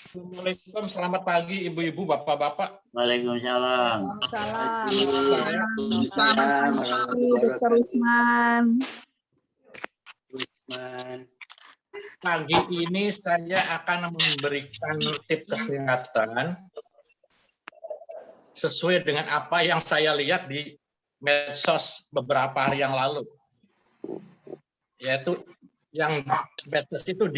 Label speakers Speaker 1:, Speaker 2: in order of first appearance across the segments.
Speaker 1: Assalamualaikum, selamat pagi Ibu-ibu, Bapak-bapak.
Speaker 2: Waalaikumsalam.
Speaker 3: Selamat pagi, Dr. Usman.
Speaker 1: Pagi ini saya akan memberikan tips kesehatan sesuai dengan apa yang saya lihat di medsos beberapa hari yang lalu. Yaitu yang medsos itu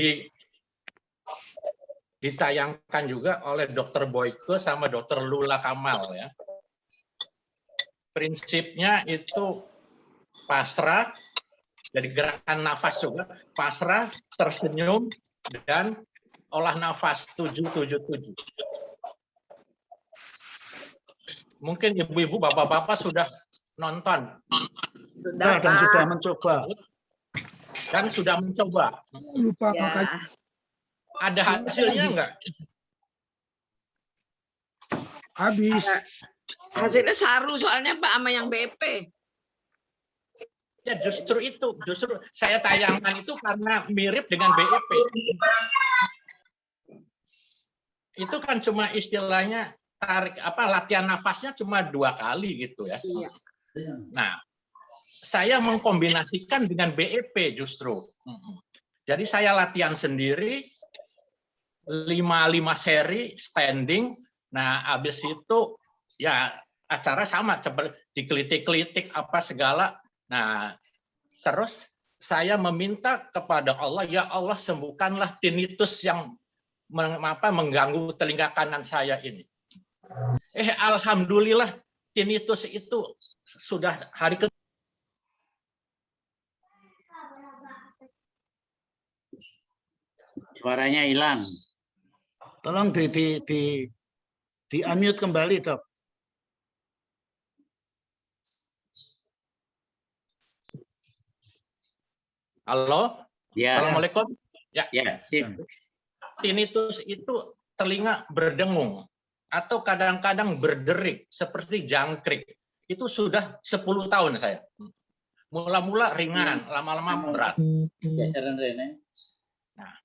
Speaker 1: ditayangkan juga oleh Dr. Boyke sama Dr. Lula Kamal ya. Prinsipnya itu pasrah, jadi gerakan nafas juga, pasrah, tersenyum, dan olah nafas 777. Mungkin ibu-ibu, bapak-bapak sudah nonton.
Speaker 4: Sudah, dan sudah mencoba.
Speaker 1: Dan sudah mencoba.
Speaker 3: Ya.
Speaker 1: Ada hasilnya enggak?
Speaker 4: Habis.
Speaker 5: Hasilnya saru soalnya Pak sama yang BP.
Speaker 1: Ya justru itu, justru saya tayangkan itu karena mirip dengan BEP. Itu kan cuma istilahnya tarik latihan nafasnya cuma 2 kali gitu ya.
Speaker 5: Iya.
Speaker 1: Nah, saya mengkombinasikan dengan BEP justru. Jadi saya latihan sendiri 5 seri standing. Nah, habis itu ya acara sama seperti dikelitik-kelitik apa segala. Nah, terus saya meminta kepada Allah, ya Allah sembuhkanlah tinnitus yang mengganggu telinga kanan saya ini. Alhamdulillah tinnitus itu sudah hari ke
Speaker 2: Suaranya hilang.
Speaker 4: Tolong di unmute kembali, Dok.
Speaker 1: Halo?
Speaker 2: Ya.
Speaker 1: Assalamualaikum. Ya.
Speaker 2: Ya, sip.
Speaker 1: Tinnitus itu telinga berdengung atau kadang-kadang berderik seperti jangkrik. Itu sudah 10 tahun saya. Mula-mula ringan, lama-lama berat.
Speaker 2: Geseran Rene.
Speaker 1: Nah,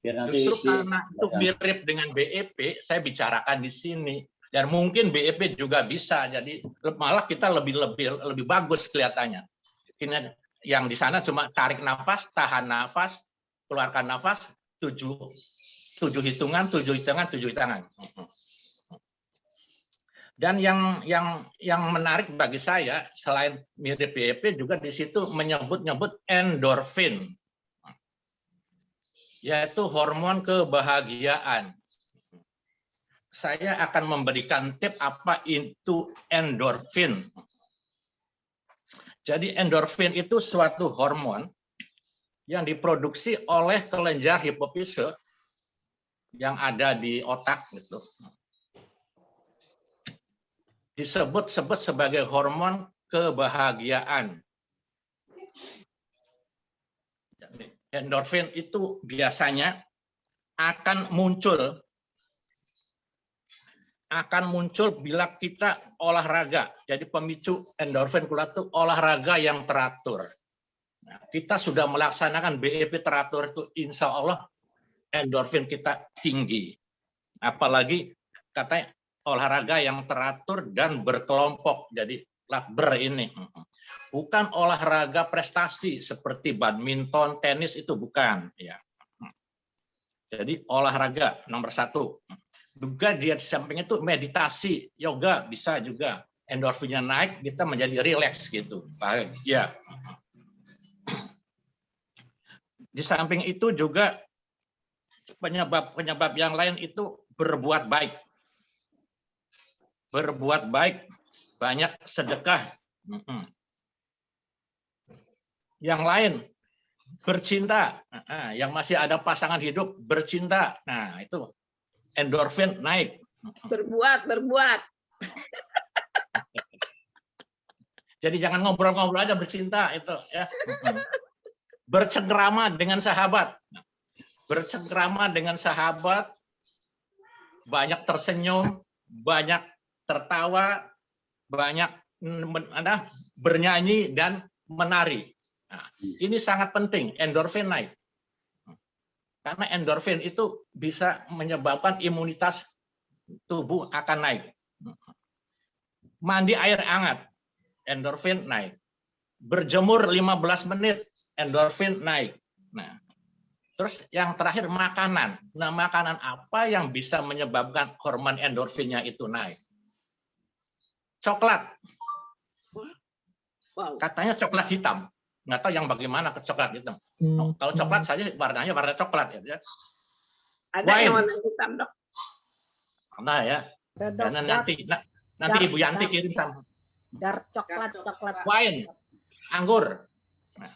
Speaker 2: Biar nanti
Speaker 1: justru karena itu mirip dengan BEP, saya bicarakan di sini. Dan mungkin BEP juga bisa, jadi malah kita lebih bagus kelihatannya. Yang di sana cuma tarik nafas, tahan nafas, keluarkan nafas, 7 hitungan. Dan yang menarik bagi saya selain mirip BEP juga di situ menyebut endorfin, yaitu hormon kebahagiaan. Saya akan memberikan tips apa itu endorfin. Jadi endorfin itu suatu hormon yang diproduksi oleh kelenjar hipofise yang ada di otak gitu. Disebut sebagai hormon kebahagiaan. Endorfin itu biasanya akan muncul bila kita olahraga. Jadi pemicu endorfin keluar itu olahraga yang teratur. Nah, kita sudah melaksanakan BEP teratur itu, insya Allah endorfin kita tinggi. Apalagi katanya olahraga yang teratur dan berkelompok. Jadi ber ini. Bukan olahraga prestasi seperti badminton, tenis itu bukan. Ya. Jadi olahraga nomor 1. Juga dia di samping itu meditasi, yoga bisa juga. Endorfinnya naik, kita menjadi rileks gitu. Bahagia. Di samping itu juga penyebab yang lain itu berbuat baik. Berbuat baik, banyak sedekah. Yang lain bercinta. Yang masih ada pasangan hidup bercinta. Nah, itu endorfin naik.
Speaker 5: Berbuat.
Speaker 1: Jadi jangan ngobrol-ngobrol aja bercinta itu ya. Bercengkrama dengan sahabat. Bercengkrama dengan sahabat, banyak tersenyum, banyak tertawa, banyak bernyanyi dan menari. Nah, ini sangat penting, endorfin naik. Karena endorfin itu bisa menyebabkan imunitas tubuh akan naik. Mandi air hangat, endorfin naik. Berjemur 15 menit, endorfin naik. Nah, terus yang terakhir makanan. Nah, makanan apa yang bisa menyebabkan hormon endorfinnya itu naik? Coklat.
Speaker 5: Wow.
Speaker 1: Katanya coklat hitam. Nggak tahu yang bagaimana ke coklat hitam. Kalau coklat saja warnanya warna coklat ya.
Speaker 5: Ada
Speaker 1: Wine.
Speaker 5: yang warna hitam, Dok.
Speaker 1: Nah ya. Karena nanti Ibu Yanti kirim sama
Speaker 6: Dark coklat.
Speaker 1: wine, anggur. Nah,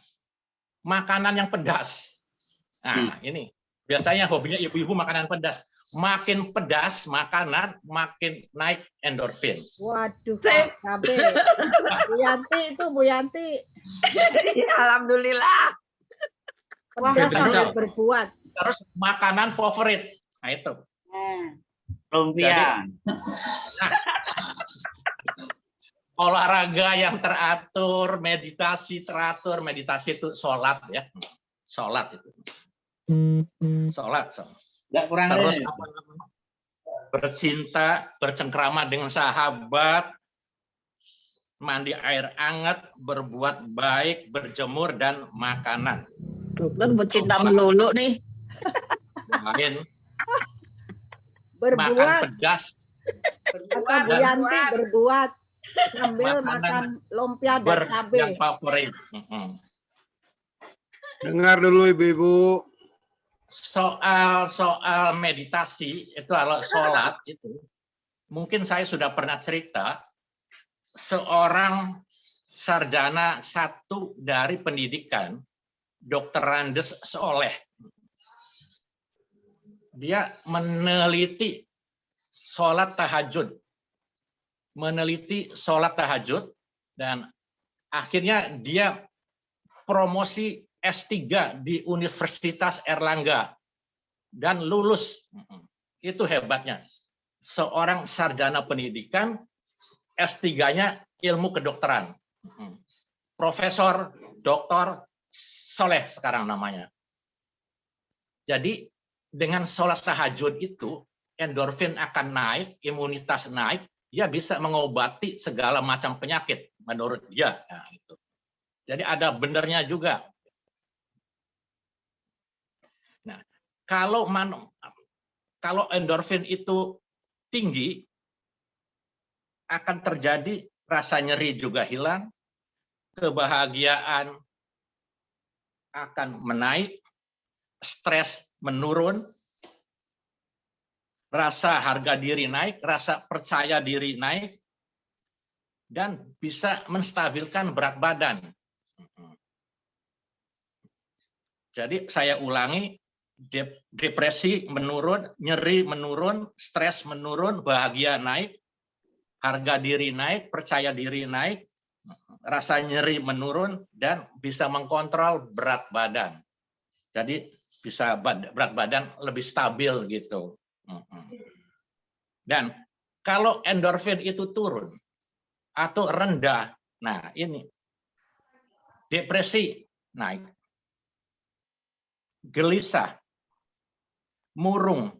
Speaker 1: makanan yang pedas. Nah, ini biasanya hobinya ibu-ibu makanan pedas. Makin pedas makanan, makin naik endorfin.
Speaker 6: Waduh,
Speaker 5: Sip.
Speaker 6: cabe. Bu Yanti
Speaker 5: Alhamdulillah.
Speaker 6: pedas
Speaker 1: Terus-
Speaker 6: sampai berbuat.
Speaker 1: Terus makanan favorit. Nah, itu.
Speaker 2: Lumpia.
Speaker 1: Olahraga yang teratur, meditasi teratur, meditasi itu sholat ya, sholat itu, sholat.
Speaker 2: Nggak kurang
Speaker 1: Terus
Speaker 2: Rene.
Speaker 1: apa namanya? Bercinta, bercengkrama dengan sahabat, mandi air hangat, berbuat baik, berjemur dan makanan.
Speaker 7: Dokter bercinta melulu nih.
Speaker 1: Lain, makan
Speaker 6: Berbuat
Speaker 1: pedas,
Speaker 6: kata Bu Yanti berbuat sambil
Speaker 1: Makanan
Speaker 6: makan lumpia dan cabe.
Speaker 1: yang favorit.
Speaker 8: Dengar dulu ibu-ibu.
Speaker 1: Soal meditasi itu kalau sholat itu mungkin saya sudah pernah cerita seorang sarjana satu dari pendidikan Dr. Randes Soleh, dia meneliti sholat tahajud dan akhirnya dia promosi S3 di Universitas Erlangga dan lulus. Itu hebatnya. Seorang sarjana pendidikan, S3-nya ilmu kedokteran. Profesor Dr. Soleh sekarang namanya. Jadi dengan sholat tahajud itu endorfin akan naik, imunitas naik, dia bisa mengobati segala macam penyakit menurut dia. Nah, itu. Jadi ada benernya juga. Nah, kalau endorfin itu tinggi, akan terjadi rasa nyeri juga hilang, kebahagiaan akan menaik, stres menurun, rasa harga diri naik, rasa percaya diri naik, dan bisa menstabilkan berat badan. Jadi saya ulangi, depresi menurun, nyeri menurun, stres menurun, bahagia naik, harga diri naik, percaya diri naik, rasa nyeri menurun, dan bisa mengkontrol berat badan. Jadi bisa berat badan lebih stabil gitu. Dan kalau endorfin itu turun atau rendah, nah ini depresi naik, gelisah, murung,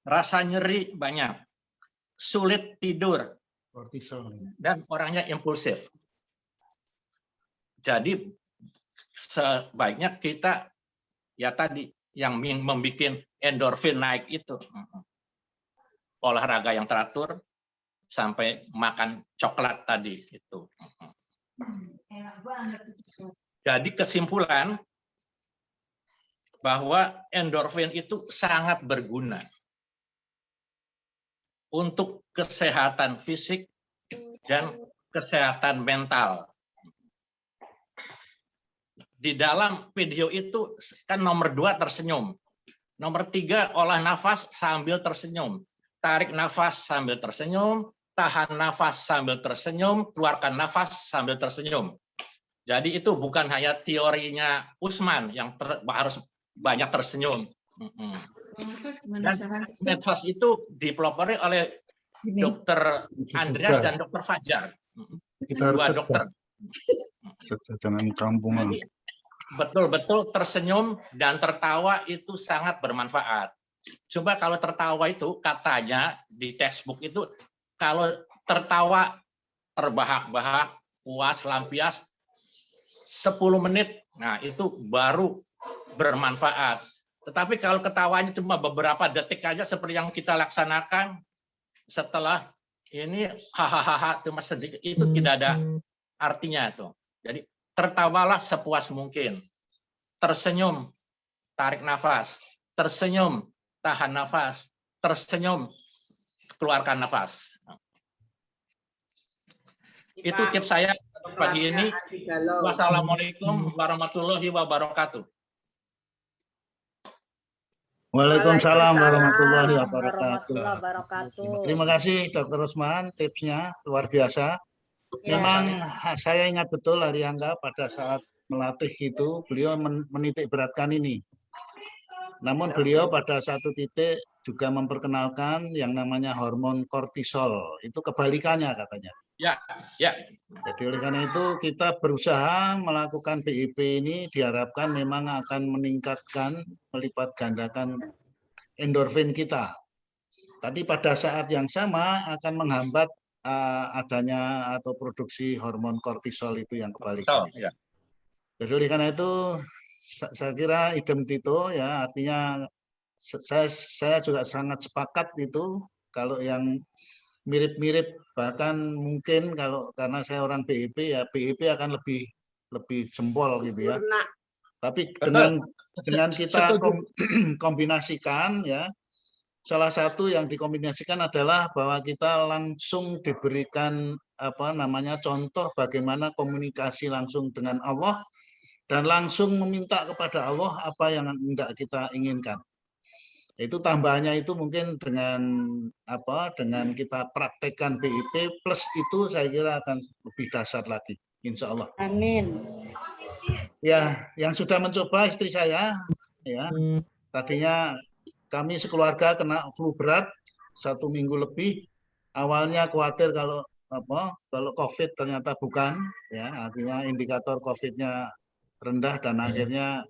Speaker 1: rasa nyeri banyak, sulit tidur,
Speaker 4: Kortisol.
Speaker 1: dan orangnya impulsif. Jadi sebaiknya kita ya tadi yang membuat endorfin naik itu olahraga yang teratur sampai makan coklat tadi itu. Jadi kesimpulan bahwa endorfin itu sangat berguna untuk kesehatan fisik dan kesehatan mental. Di dalam video itu kan nomor 2 tersenyum. Nomor 3 olah nafas sambil tersenyum. Tarik nafas sambil tersenyum, tahan nafas sambil tersenyum, keluarkan nafas sambil tersenyum. Jadi itu bukan hanya teorinya Usman yang harus banyak tersenyum. Dan nafas itu dipelopori oleh Dr. Andreas dan Dr. Fajar.
Speaker 4: Kita harus
Speaker 1: Dua
Speaker 4: cerdas.
Speaker 1: dokter.
Speaker 4: Cerdas, jangan kampungan.
Speaker 1: Jadi, betul-betul tersenyum dan tertawa itu sangat bermanfaat. Coba kalau tertawa itu katanya di textbook itu kalau tertawa terbahak-bahak, puas, lampias 10 menit, nah itu baru bermanfaat. Tetapi kalau ketawanya cuma beberapa detik aja seperti yang kita laksanakan, setelah ini hahaha cuma sedikit, itu tidak ada artinya itu. Jadi tertawalah sepuas mungkin. Tersenyum, tarik nafas. Tersenyum, tahan nafas. Tersenyum, keluarkan nafas. Itu tips saya pagi ini. Wassalamualaikum warahmatullahi wabarakatuh.
Speaker 4: Waalaikumsalam warahmatullahi wabarakatuh.
Speaker 6: Warahmatullahi wabarakatuh.
Speaker 4: Terima kasih Dr. Rusman, tipsnya luar biasa. Memang saya ingat betul Hari Angga pada saat melatih itu beliau menitik beratkan ini. Namun beliau pada satu titik juga memperkenalkan yang namanya hormon kortisol. Itu kebalikannya katanya.
Speaker 1: Ya.
Speaker 4: Jadi oleh karena itu kita berusaha melakukan BIP ini diharapkan memang akan meningkatkan, melipat gandakan endorfin kita. Tapi pada saat yang sama akan menghambat adanya atau produksi hormon kortisol itu yang kebalikannya. Jadi oleh karena itu saya kira idem dito ya, artinya saya juga sangat sepakat itu kalau yang mirip-mirip, bahkan mungkin kalau karena saya orang BIP ya BIP akan lebih jempol gitu ya. Tapi dengan kita kombinasikan ya, salah satu yang dikombinasikan adalah bahwa kita langsung diberikan contoh bagaimana komunikasi langsung dengan Allah dan langsung meminta kepada Allah apa yang hendak kita inginkan. Itu tambahannya itu mungkin dengan kita praktekkan BIP plus itu saya kira akan lebih dahsyat lagi, insya Allah.
Speaker 6: Amin.
Speaker 4: Ya, yang sudah mencoba istri saya, ya tadinya kami sekeluarga kena flu berat 1 minggu lebih. Awalnya khawatir kalau COVID ternyata bukan, ya artinya indikator COVID-nya rendah dan akhirnya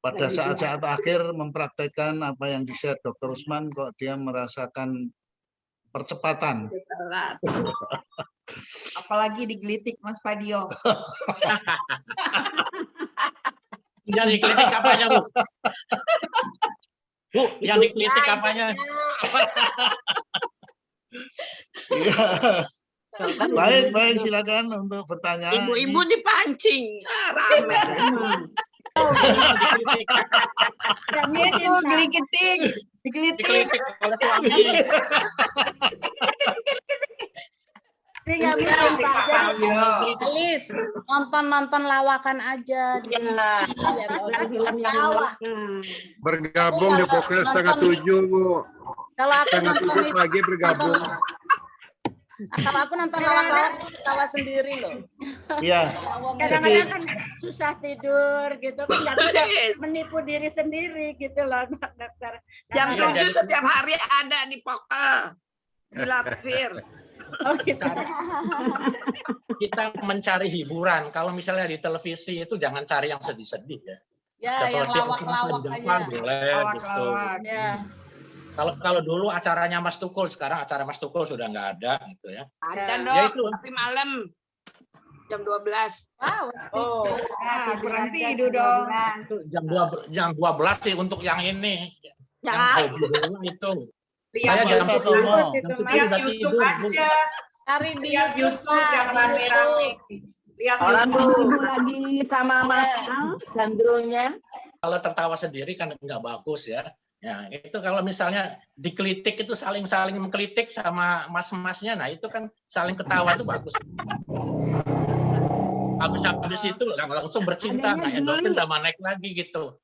Speaker 4: pada saat-saat akhir mempraktekkan apa yang di-share Dr. Rusman, kok dia merasakan percepatan.
Speaker 3: Apalagi digelitik Mas Padio.
Speaker 1: Yang dikritik apanya, Bu? Bu, yang dikritik apanya?
Speaker 4: Baik, silakan untuk bertanya.
Speaker 5: Ibu-ibu dipancing. Rame.
Speaker 3: Itu gelitik.
Speaker 1: Dikritik oleh suami.
Speaker 6: Ini nggak bisa Please, nonton lawakan aja. Film yang
Speaker 8: Bergabung di pokoknya 6:30, Bu.
Speaker 6: Kalau aku nonton
Speaker 8: 7:30 pagi bergabung.
Speaker 6: Kalau aku nonton lawak-lawak tawa sendiri loh.
Speaker 4: Iya.
Speaker 6: Kadang-kadang kan susah tidur gitu kan, nggak bisa menipu diri sendiri gitu loh, dokter.
Speaker 5: Jam
Speaker 1: Iya,
Speaker 5: 7 setiap hari ada di Pokel. Di Latvir.
Speaker 6: Oh, gitu.
Speaker 1: Kita mencari hiburan. Kalau misalnya di televisi itu jangan cari yang sedih-sedih ya.
Speaker 6: Ya, yang
Speaker 1: Seperti
Speaker 6: lawak-lawak
Speaker 1: Jepang
Speaker 6: aja.
Speaker 1: boleh gitu.
Speaker 6: Ya.
Speaker 1: Kalau dulu acaranya Mas Tukul, sekarang acara Mas Tukul sudah nggak ada gitu ya.
Speaker 5: Ada
Speaker 6: Ya.
Speaker 5: dong,
Speaker 1: Ya, itu.
Speaker 5: tapi malam. Jam 12.
Speaker 6: Wow,
Speaker 5: Oh.
Speaker 3: Kurang tidur dong.
Speaker 1: Itu jam 12 sih untuk yang ini. Yang
Speaker 5: Jangan.
Speaker 1: hobi dulu itu.
Speaker 3: Lihat
Speaker 1: Saya jam
Speaker 3: YouTube.
Speaker 1: 10
Speaker 6: Bagus
Speaker 1: jam
Speaker 6: itu,
Speaker 1: 10
Speaker 3: Lihat
Speaker 1: udah
Speaker 3: YouTube
Speaker 1: tidur. Bu.
Speaker 3: aja.
Speaker 6: cari di
Speaker 3: Lihat YouTube yang
Speaker 6: Pak, di
Speaker 3: rame-rame. Lihat
Speaker 7: Orang
Speaker 3: YouTube.
Speaker 7: ibu lagi sama Mas Al, gandrungnya.
Speaker 1: Kalau tertawa sendiri kan nggak bagus ya. Ya, itu kalau misalnya dikritik itu saling mengkritik sama mas-masnya, nah itu kan saling ketawa itu bagus. Habis itu langsung bercinta, nah endorfin tambah naik lagi gitu.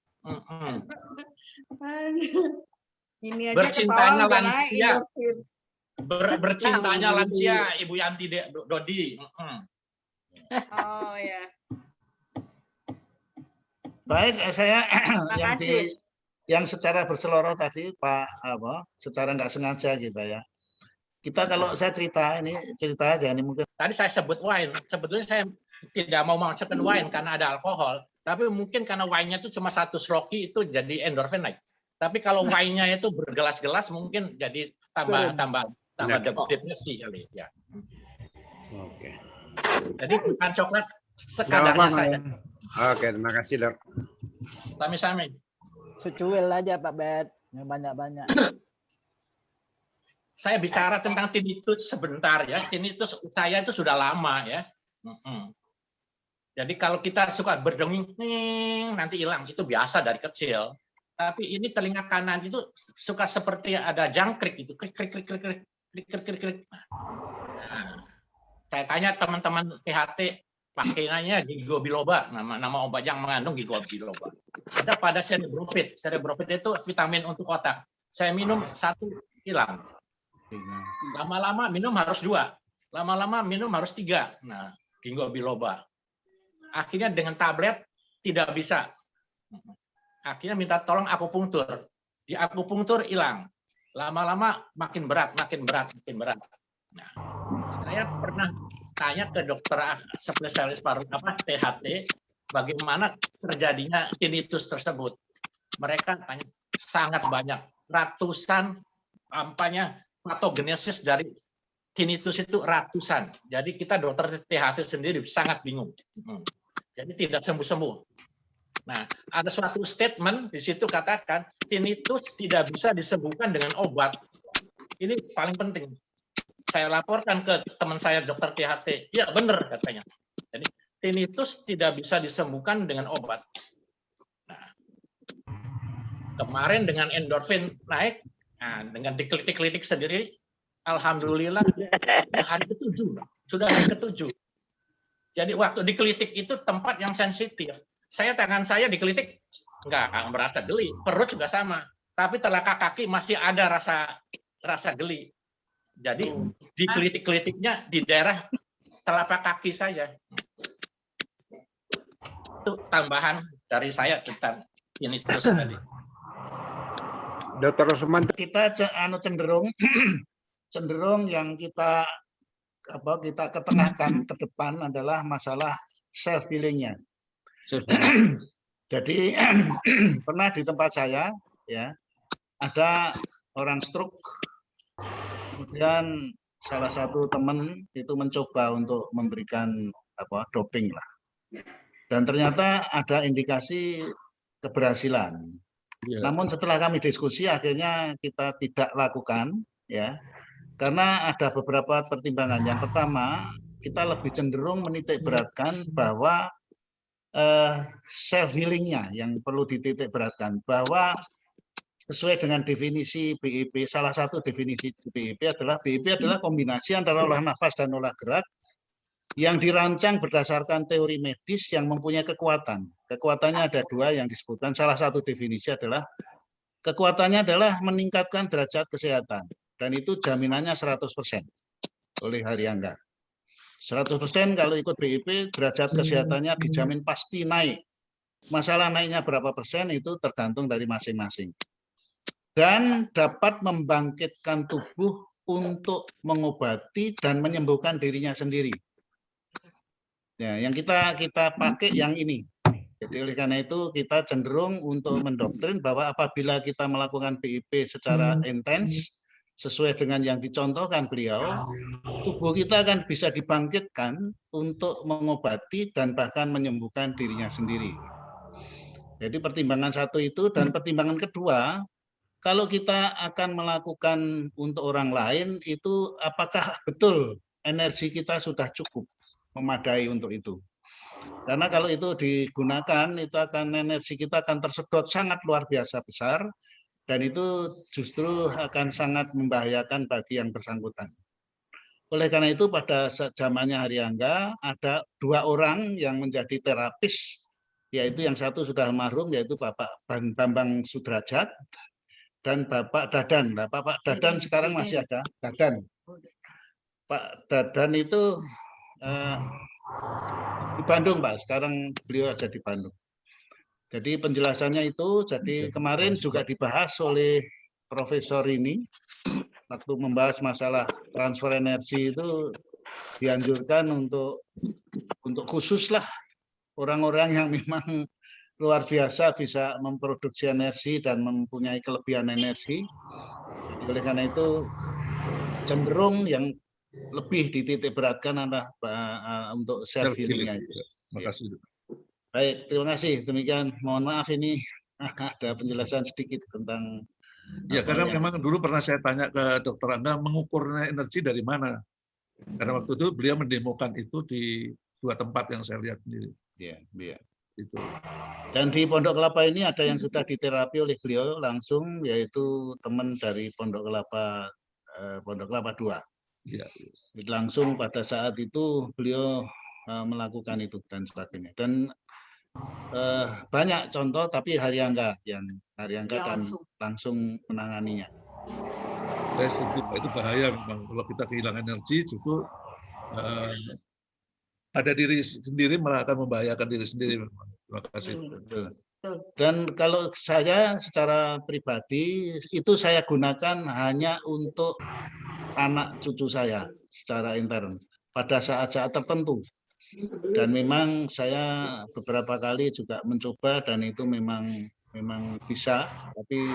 Speaker 3: Ini aja
Speaker 1: Bercintanya
Speaker 3: ketawa udah
Speaker 1: lansia.
Speaker 3: naik endorfin.
Speaker 1: Bercintanya lansia, Ibu Yanti Dodi.
Speaker 6: Oh ya.
Speaker 4: Baik, saya
Speaker 6: Terima kasih.
Speaker 4: yang secara berseloroh tadi Pak secara nggak sengaja kita ya. Kita kalau saya cerita aja ini mungkin
Speaker 1: Tadi saya sebut wine, sebetulnya saya tidak mau masukkan wine karena ada alkohol, Tapi mungkin karena wine-nya itu cuma 1 rocky itu jadi endorfin naik. Tapi kalau wine-nya itu bergelas-gelas mungkin jadi tambah depresi kali ya.
Speaker 8: Oke.
Speaker 1: Jadi bukan coklat
Speaker 8: Nggak
Speaker 1: sekadarnya
Speaker 8: apa-apa,
Speaker 1: saja.
Speaker 8: ya. Oke, terima kasih, Dok.
Speaker 1: Sami-sami.
Speaker 9: Secuil aja Pak Bet, yang banyak-banyak.
Speaker 1: Saya bicara tentang tinnitus sebentar ya. Tinnitus saya itu sudah lama ya. Jadi kalau kita suka berdenging, nanti hilang, itu biasa dari kecil. Tapi ini telinga kanan itu suka seperti ada jangkrik itu, krik krik krik krik krik krik krik krik. Nah, saya tanya teman-teman THT, pakaiannya ginkgo biloba, nama obat yang mengandung ginkgo biloba. Ada pada cerebrofit. Cerebrofit itu vitamin untuk otak. Saya minum 1 hilang. Lama-lama minum harus 2. Lama-lama minum harus 3. Nah, ginkgo biloba. Akhirnya dengan tablet tidak bisa. Akhirnya minta tolong akupunktur. Di akupunktur hilang. Lama-lama makin berat, makin berat, makin berat. Nah, saya pernah tanya ke dokter spesialis paru THT bagaimana terjadinya tinnitus tersebut. Mereka tanya sangat banyak, ratusan patogenesis dari tinnitus itu ratusan. Jadi kita dokter THT sendiri sangat bingung. Jadi tidak sembuh-sembuh. Nah, ada suatu statement di situ katakan tinnitus tidak bisa disembuhkan dengan obat. Ini paling penting. Saya laporkan ke teman saya dokter THT. Ya benar katanya. Jadi tinnitus tidak bisa disembuhkan dengan obat. Nah, kemarin dengan endorfin naik, nah, dengan diklitik-klitik sendiri, alhamdulillah hari ke-7 sudah hari ke-7. Jadi waktu diklitik itu tempat yang sensitif. Tangan saya diklitik nggak merasa geli, perut juga sama. Tapi telapak kaki masih ada rasa geli. Jadi diklitik-klitiknya di daerah telapak kaki saja. Itu tambahan dari saya tentang tinnitus tadi.
Speaker 8: Dr. Rosman,
Speaker 4: Kita cenderung yang kita ketengahkan ke depan adalah masalah self healingnya. Jadi pernah di tempat saya ya ada orang stroke, kemudian salah satu teman itu mencoba untuk memberikan doping lah, dan ternyata ada indikasi keberhasilan. Namun setelah kami diskusi akhirnya kita tidak lakukan ya, karena ada beberapa pertimbangan. Yang pertama, kita lebih cenderung menitik beratkan bahwa self healingnya yang perlu dititik beratkan, bahwa sesuai dengan definisi BIP, salah satu definisi BIP adalah kombinasi antara olah nafas dan olah gerak yang dirancang berdasarkan teori medis yang mempunyai kekuatan. Kekuatannya ada 2 yang disebutkan. Salah satu definisi adalah kekuatannya adalah meningkatkan derajat kesehatan, dan itu jaminannya 100% oleh Haryangga. 100% kalau ikut BIP, derajat kesehatannya dijamin pasti naik. Masalah naiknya berapa persen itu tergantung dari masing-masing. Dan dapat membangkitkan tubuh untuk mengobati dan menyembuhkan dirinya sendiri. Ya, yang kita pakai yang ini. Jadi oleh karena itu kita cenderung untuk mendoktrin bahwa apabila kita melakukan BIP secara intens, sesuai dengan yang dicontohkan beliau, tubuh kita akan bisa dibangkitkan untuk mengobati dan bahkan menyembuhkan dirinya sendiri. Jadi pertimbangan satu itu, dan pertimbangan kedua, kalau kita akan melakukan untuk orang lain, itu apakah betul energi kita sudah cukup memadai untuk itu. Karena kalau itu digunakan, itu akan energi kita akan tersedot sangat luar biasa besar, dan itu justru akan sangat membahayakan bagi yang bersangkutan. Oleh karena itu pada zamannya Haryangga ada 2 orang yang menjadi terapis, yaitu yang satu sudah almarhum, yaitu Bapak Bambang Sudrajat dan Bapak Dadan. Nah, Bapak Dadan sekarang masih ada. Dadan. Pak Dadan itu di Bandung, Pak. Sekarang beliau ada di Bandung. Jadi penjelasannya itu, jadi kemarin juga dibahas oleh Profesor ini, waktu membahas masalah transfer energi itu dianjurkan untuk khusus lah orang-orang yang memang luar biasa bisa memproduksi energi dan mempunyai kelebihan energi. Jadi oleh karena itu cenderung yang lebih dititik beratkan adalah untuk self healingnya itu.
Speaker 10: Terima kasih.
Speaker 4: Baik, terima kasih. Demikian, mohon maaf ini ada penjelasan sedikit tentang.
Speaker 10: Ya, karena memang dulu pernah saya tanya ke Dr. Angga mengukurnya energi dari mana. Karena waktu itu beliau mendemokan itu di 2 tempat yang saya lihat sendiri.
Speaker 4: Iya, iya.
Speaker 10: Itu.
Speaker 4: Dan di Pondok Kelapa ini ada yang sudah diterapi oleh beliau langsung, yaitu teman dari Pondok Kelapa 2.
Speaker 10: Ya.
Speaker 4: Langsung pada saat itu beliau melakukan itu dan sebagainya. Dan banyak contoh, tapi Haryangga dan langsung menanganinya.
Speaker 10: Saya setuju, itu bahaya memang kalau kita kehilangan energi cukup pada diri sendiri malah akan membahayakan diri sendiri. Terima kasih.
Speaker 4: Betul. Dan kalau saya secara pribadi itu saya gunakan hanya untuk anak cucu saya secara intern pada saat-saat tertentu. Dan memang saya beberapa kali juga mencoba dan itu memang bisa, tapi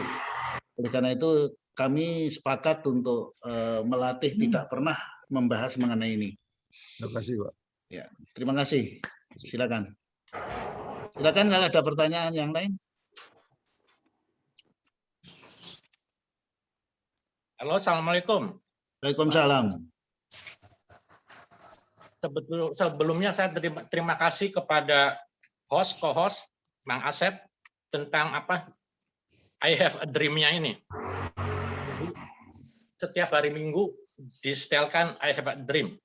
Speaker 4: oleh karena itu kami sepakat untuk melatih tidak pernah membahas mengenai ini.
Speaker 10: Terima kasih, Pak.
Speaker 4: Ya, terima kasih. Silakan. Silakan kalau ada pertanyaan yang lain.
Speaker 1: Halo, assalamualaikum.
Speaker 4: Waalaikumsalam.
Speaker 1: Sebelumnya saya terima kasih kepada co-host Mang Asep tentang I have a dream-nya ini. Setiap hari Minggu disetelkan I have a dream.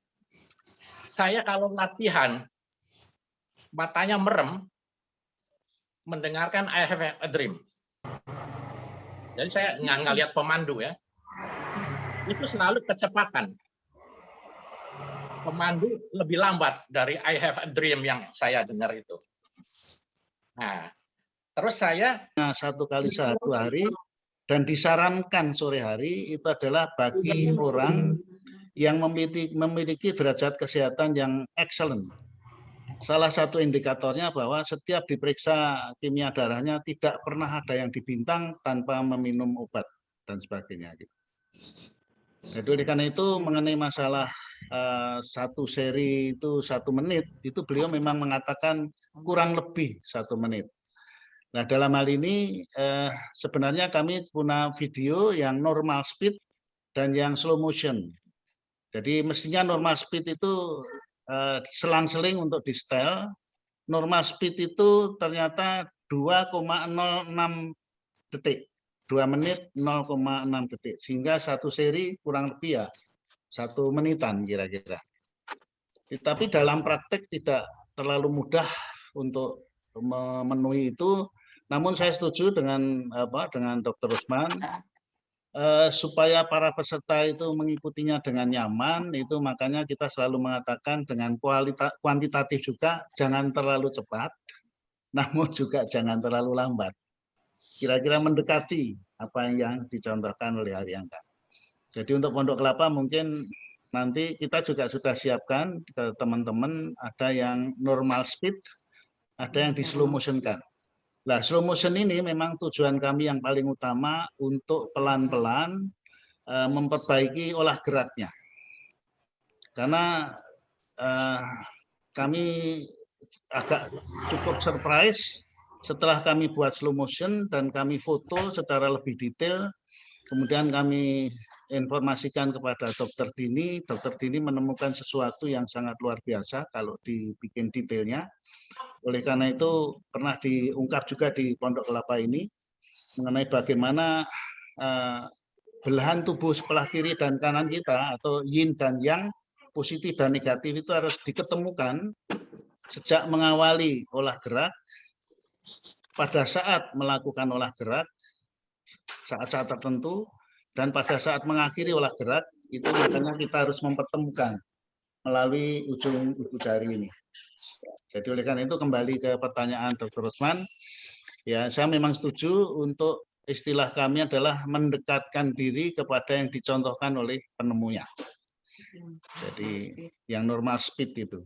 Speaker 1: Saya kalau latihan matanya merem mendengarkan I have a dream. Jadi saya nggak lihat pemandu ya. Itu selalu kecepatan. Pemandu lebih lambat dari I have a dream yang saya dengar itu. Nah, terus saya
Speaker 4: 1 kali 1 hari dan disarankan sore hari itu adalah bagi orang yang memiliki derajat kesehatan yang excellent. Salah satu indikatornya bahwa setiap diperiksa kimia darahnya tidak pernah ada yang dibintang tanpa meminum obat dan sebagainya. Jadi karena itu mengenai masalah 1 seri itu 1 menit, itu beliau memang mengatakan kurang lebih 1 menit. Nah dalam hal ini sebenarnya kami punya video yang normal speed dan yang slow motion. Jadi mestinya normal speed itu selang-seling untuk di setel. Normal speed itu ternyata 2,06 detik. 2 menit 0,6 detik. Sehingga 1 seri kurang lebih ya 1 menitan kira-kira. Tapi dalam praktek tidak terlalu mudah untuk memenuhi itu. Namun saya setuju dengan Dr. Rusman supaya para peserta itu mengikutinya dengan nyaman, itu makanya kita selalu mengatakan dengan kuantitatif juga jangan terlalu cepat, namun juga jangan terlalu lambat. Kira-kira mendekati apa yang dicontohkan oleh Haryangga. Jadi untuk Pondok Kelapa mungkin nanti kita juga sudah siapkan ke teman-teman, ada yang normal speed, ada yang di slow motion-kan. Nah, slow motion ini memang tujuan kami yang paling utama untuk pelan-pelan memperbaiki olah geraknya. Karena kami agak cukup surprise setelah kami buat slow motion dan kami foto secara lebih detail, kemudian kami informasikan kepada Dr. Dini. Dr. Dini menemukan sesuatu yang sangat luar biasa kalau dibikin detailnya. Oleh karena itu pernah diungkap juga di Pondok Kelapa ini mengenai bagaimana belahan tubuh sebelah kiri dan kanan kita atau yin dan yang, positif dan negatif itu harus diketemukan sejak mengawali olah gerak, pada saat melakukan olah gerak, saat-saat tertentu, dan pada saat mengakhiri olah gerak, itu makanya kita harus mempertemukan melalui ujung ibu jari ini. Jadi oleh karena itu kembali ke pertanyaan Dr. Rusman, ya saya memang setuju untuk istilah kami adalah mendekatkan diri kepada yang dicontohkan oleh penemunya. Jadi yang normal speed itu.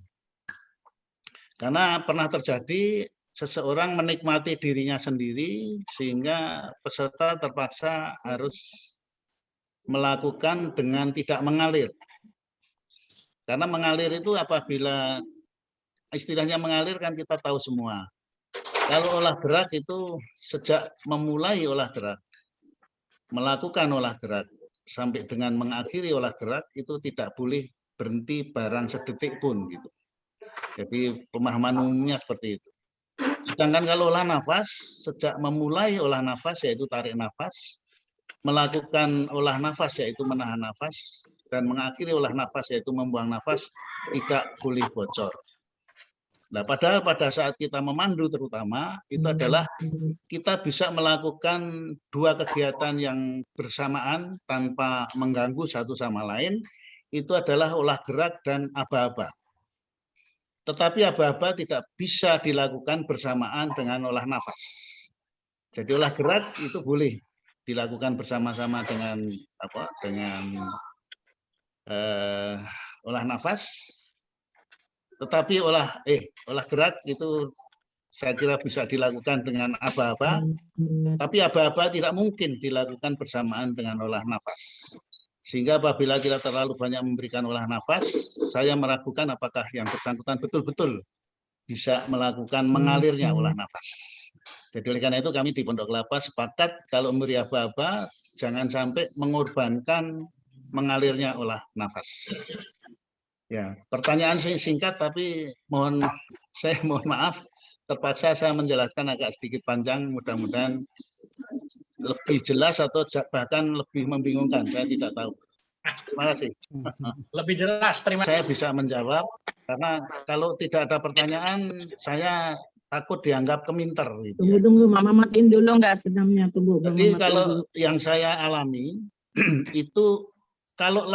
Speaker 4: Karena pernah terjadi seseorang menikmati dirinya sendiri sehingga peserta terpaksa harus melakukan dengan tidak mengalir. Karena mengalir itu apabila istilahnya mengalir kan kita tahu semua. Kalau olah gerak itu sejak memulai olah gerak, melakukan olah gerak, sampai dengan mengakhiri olah gerak itu tidak boleh berhenti barang sedetik pun gitu. Jadi pemahaman umumnya seperti itu. Sedangkan kalau olah nafas, sejak memulai olah nafas yaitu tarik nafas, melakukan olah nafas yaitu menahan nafas, dan mengakhiri olah nafas yaitu membuang nafas, tidak boleh bocor. Nah, padahal pada saat kita memandu terutama, itu adalah kita bisa melakukan dua kegiatan yang bersamaan tanpa mengganggu satu sama lain, itu adalah olah gerak dan aba-aba. Tetapi aba-aba tidak bisa dilakukan bersamaan dengan olah nafas. Jadi olah gerak itu boleh dilakukan bersama-sama dengan olah nafas. Tetapi olah gerak itu saya kira bisa dilakukan dengan aba-aba, tapi aba-aba tidak mungkin dilakukan bersamaan dengan olah nafas. Sehingga apabila kita terlalu banyak memberikan olah nafas, saya meragukan apakah yang bersangkutan betul-betul bisa melakukan mengalirnya olah nafas. Jadi oleh karena itu kami di Pondok Kelapa sepakat kalau memberi aba-aba jangan sampai mengorbankan mengalirnya olah nafas. Ya, pertanyaan singkat tapi saya mohon maaf terpaksa saya menjelaskan agak sedikit panjang, mudah-mudahan lebih jelas atau bahkan lebih membingungkan, saya tidak tahu. Terima kasih.
Speaker 1: Lebih jelas, terima kasih.
Speaker 4: Saya bisa menjawab karena kalau tidak ada pertanyaan saya takut dianggap keminter. Gitu ya.
Speaker 7: Tunggu, Mama matiin dulu nggak senamnya, tunggu.
Speaker 4: Jadi kalau yang saya alami itu kalau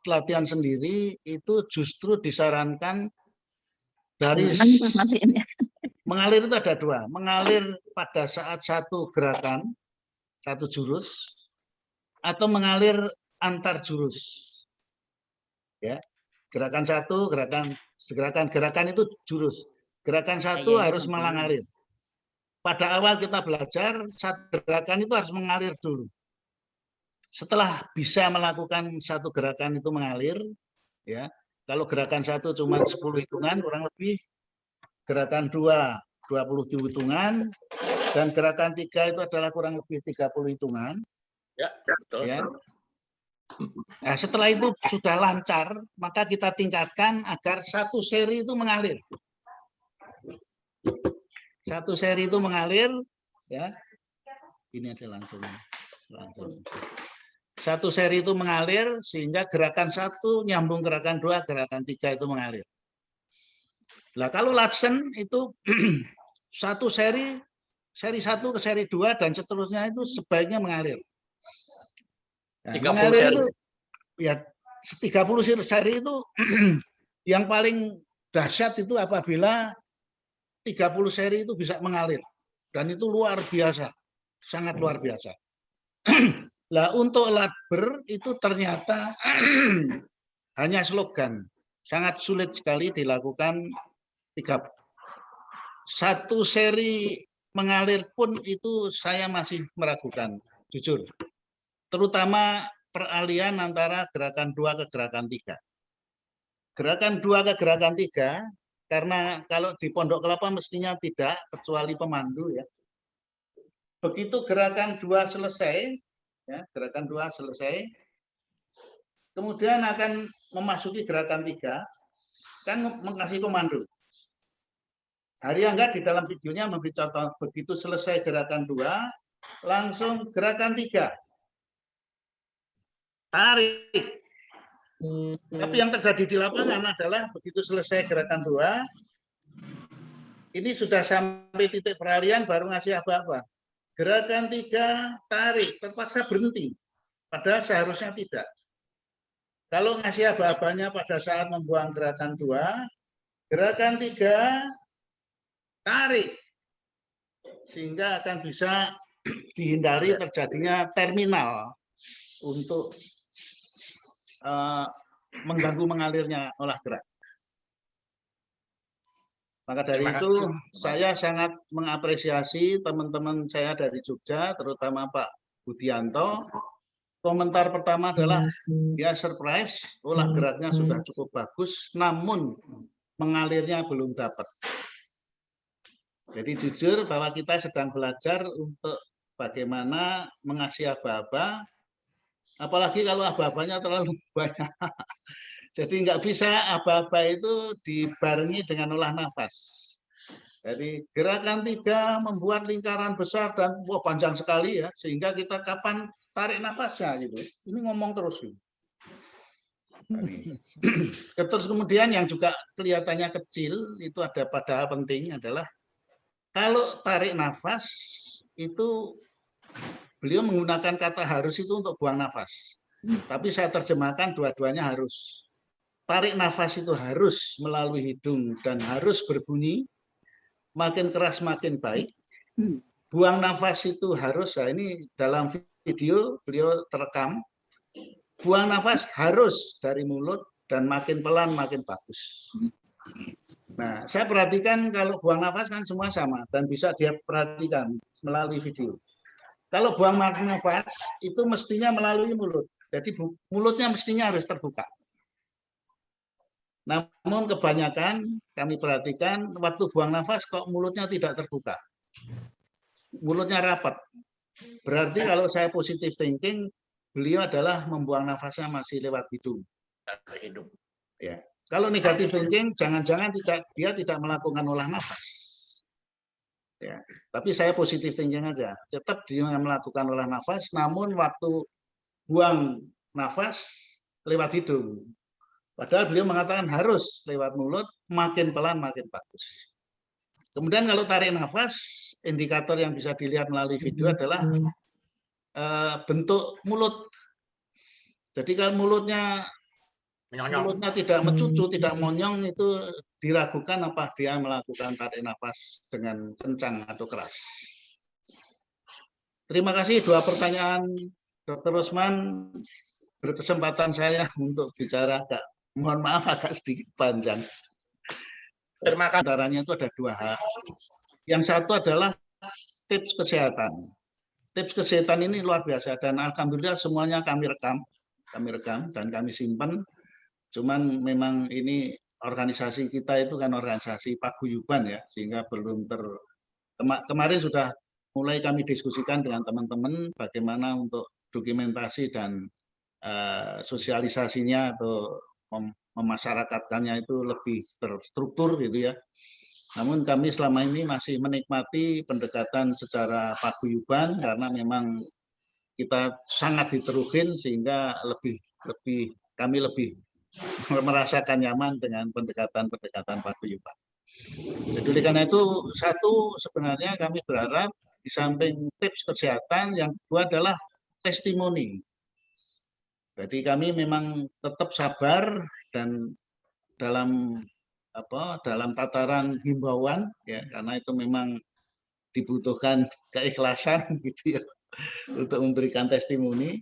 Speaker 4: latihan sendiri itu justru disarankan dari mengalir itu ada dua. Mengalir pada saat satu gerakan, satu jurus, atau mengalir antar jurus. Ya, gerakan satu, gerakan itu jurus. Gerakan satu harus mengalir. Pada awal kita belajar, satu gerakan itu harus mengalir dulu. Setelah bisa melakukan satu gerakan itu mengalir, ya. Kalau gerakan satu cuma 10 hitungan kurang lebih, gerakan 2 20 hitungan, dan gerakan 3 itu adalah kurang lebih 30 hitungan.
Speaker 1: Ya, betul.
Speaker 4: Ya. Nah, setelah itu sudah lancar, maka kita tingkatkan agar satu seri itu mengalir. Satu seri itu mengalir, ya. Ini ada langsung. Satu seri itu mengalir sehingga gerakan 1 nyambung gerakan 2, gerakan 3 itu mengalir. Nah, kalau Latsen itu satu seri 1 ke seri 2 dan seterusnya itu sebaiknya mengalir. Nah,
Speaker 1: 30
Speaker 4: mengalir
Speaker 1: seri.
Speaker 4: itu ya 30 seri itu yang paling dahsyat itu apabila 30 seri itu bisa mengalir dan itu luar biasa, sangat luar biasa. Lah untuk latber itu ternyata hanya slogan, sangat sulit sekali dilakukan. Satu seri mengalir pun itu saya masih meragukan, jujur. Terutama peralihan antara gerakan 2 ke gerakan 3. Gerakan 2 ke gerakan 3, karena kalau di Pondok Kelapa mestinya tidak, kecuali pemandu ya. Begitu gerakan 2 selesai, ya, gerakan 2 selesai, kemudian akan memasuki gerakan 3, kan mengasih komando. Hari Angga di dalam videonya memberi contoh, begitu selesai gerakan 2, langsung gerakan 3. Tarik. Tapi yang terjadi di lapangan adalah begitu selesai gerakan 2, ini sudah sampai titik peralihan baru ngasih apa-apa. Gerakan 3, tarik, terpaksa berhenti. Padahal seharusnya tidak. Kalau ngasih aba-abanya pada saat membuang gerakan 2, gerakan 3, tarik. Sehingga akan bisa dihindari terjadinya terminal untuk mengganggu mengalirnya olah gerak. Maka dari
Speaker 1: Terima
Speaker 4: itu
Speaker 1: kasih.
Speaker 4: saya sangat mengapresiasi teman-teman saya dari Jogja, terutama Pak Budianto. Komentar pertama adalah dia surprise, olah geraknya sudah cukup bagus, namun mengalirnya belum dapat. Jadi jujur bahwa kita sedang belajar untuk bagaimana mengasih aba-aba, apalagi kalau aba-abanya terlalu banyak. Jadi nggak bisa aba-aba itu dibarengi dengan olah nafas. Jadi gerakan 3 membuat lingkaran besar dan wah panjang sekali ya, sehingga kita kapan tarik nafasnya gitu. Ini ngomong terus. Gitu. Terus kemudian yang juga kelihatannya kecil itu ada padahal penting adalah kalau tarik nafas itu beliau menggunakan kata harus itu untuk buang nafas. Tapi saya terjemahkan dua-duanya harus. Tarik nafas itu harus melalui hidung dan harus berbunyi. Makin keras makin baik. Buang nafas itu harus, nah ini dalam video beliau terekam. Buang nafas harus dari mulut dan makin pelan makin bagus. Nah, saya perhatikan kalau buang nafas kan semua sama dan bisa dia perhatikan melalui video. Kalau buang nafas itu mestinya melalui mulut. Jadi mulutnya mestinya harus terbuka. Namun kebanyakan kami perhatikan waktu buang nafas kok mulutnya tidak terbuka. Mulutnya rapat. Berarti kalau saya positive thinking, beliau adalah membuang nafasnya masih lewat hidung. Ya. Kalau negative thinking, jangan-jangan dia tidak melakukan olah nafas. Ya. Tapi saya positive thinking aja. Tetap dia melakukan olah nafas, namun waktu buang nafas lewat hidung. Padahal beliau mengatakan harus lewat mulut, makin pelan makin bagus. Kemudian kalau tarik nafas, indikator yang bisa dilihat melalui video adalah bentuk mulut. Jadi kalau mulutnya tidak mencucu, tidak monyong, itu diragukan apa dia melakukan tarik nafas dengan kencang atau keras. Terima kasih 2 pertanyaan Dr. Rosman. Berkesempatan saya untuk bicara, mohon maaf agak sedikit panjang.
Speaker 1: Terima kasih.
Speaker 4: Antaranya itu ada 2 hal. Yang satu adalah tips kesehatan. Tips kesehatan ini luar biasa dan alhamdulillah semuanya kami rekam dan kami simpan. Cuman memang ini organisasi kita itu kan organisasi paguyuban ya, sehingga belum kemarin sudah mulai kami diskusikan dengan teman-teman bagaimana untuk dokumentasi dan sosialisasinya atau memasyarakatkannya itu lebih terstruktur gitu ya. Namun kami selama ini masih menikmati pendekatan secara paguyuban karena memang kita sangat diterukin sehingga kami lebih merasakan nyaman dengan pendekatan paguyuban. Jadi karena itu satu sebenarnya kami berharap di samping tips kesehatan yang kedua adalah testimoni. Jadi kami memang tetap sabar dan dalam tataran himbauan ya karena itu memang dibutuhkan keikhlasan gitu ya untuk memberikan testimoni.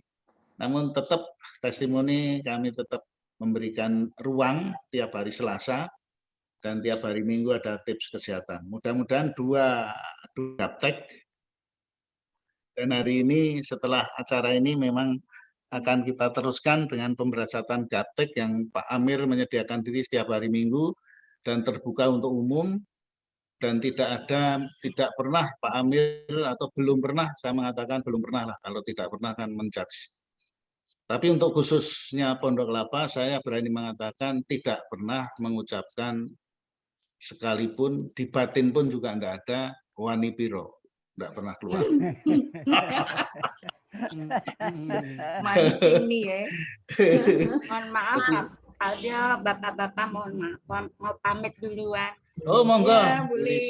Speaker 4: Namun tetap testimoni kami tetap memberikan ruang tiap hari Selasa dan tiap hari Minggu ada tips kesehatan. Mudah-mudahan 2 gaptek. Dan hari ini setelah acara ini memang akan kita teruskan dengan pemberasatan gaptek yang Pak Amir menyediakan diri setiap hari Minggu dan terbuka untuk umum dan tidak pernah Pak Amir atau belum pernah, saya mengatakan belum pernah lah, kalau tidak pernah kan menjudge. Tapi untuk khususnya Pondok Kelapa saya berani mengatakan tidak pernah mengucapkan sekalipun di batin pun juga tidak ada wani piro, tidak pernah keluar.
Speaker 3: Mancing nih ya.
Speaker 6: Mohon maaf, ada bapak-bapak mohon maaf, mau pamit duluan.
Speaker 4: Oh monggo.
Speaker 3: Ya, boleh.